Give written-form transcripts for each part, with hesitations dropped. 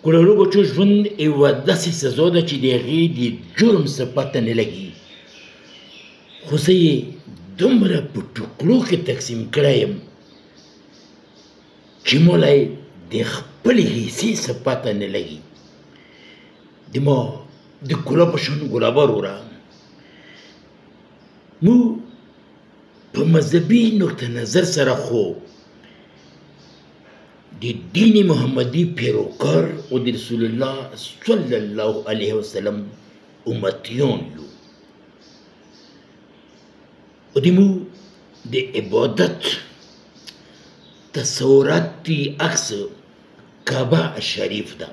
ګلالو بچو ژوند یوه داسې سزا ده چې د هغې د جرم څه پته نه لګي، خو زه یې دومره په ټوکړو کې تقسیم کړی یم چې مولا یې د خپلې حصې څه پته نه لګي. ما د ګلاب په شان ګلابه وروره، موږ په مذهبي نقطه نظر سره خو د دین محمدي پیروکار او د رسول الله صلی الله علیه وسلم امتیان یو، او د موږ د عبادت تصورات دی عکس کعبه شریف ده.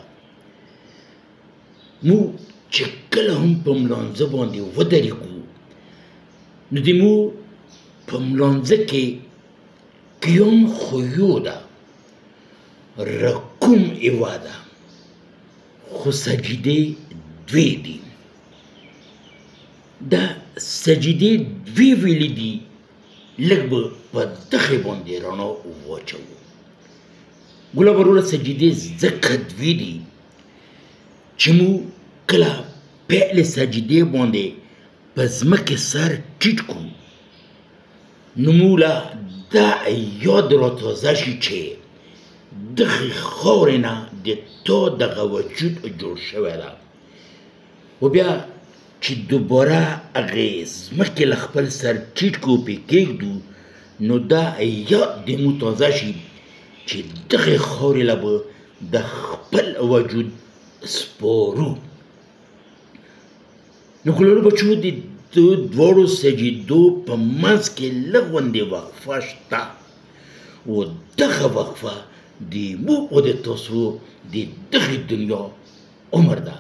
موږ چې کله هم په ملانځه باندې ودرېږو نو د موږ په ملانځه کې قیام خو ده، رکوم یوه ده، خو سجدې دوې دي. دا سجدې دوې ویلې دي، لږ به په دغې باندې رڼا واچوو. ګلاب وروره سجدې ځکه دوې دي چې موږ کله پیل سجدې باندې په ځمکې سر ټیټ کړو نو موږ له دا یاد راتازه شي چې دغې خاورې نه د تا دغه وجود جوړ شوی ده، و بیا چې دوباره هغې ځمکې له خپل سر ټیټ کړو پې کېږدو نو دا یاد د موږ تازه شي چې دغې خاورې له به د خپل وجود سپارو. نو ګلالو بچو د دواړو سجدو په منځ کې لږ غوندې وقفه شته، و دغه وقفه د موږ او د تاسو د دغې دنیا عمر ده.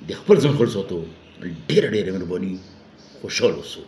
د خپل ځان خپل ساتو، ډېره ډېره مهرباني، خوشحاله اوسو.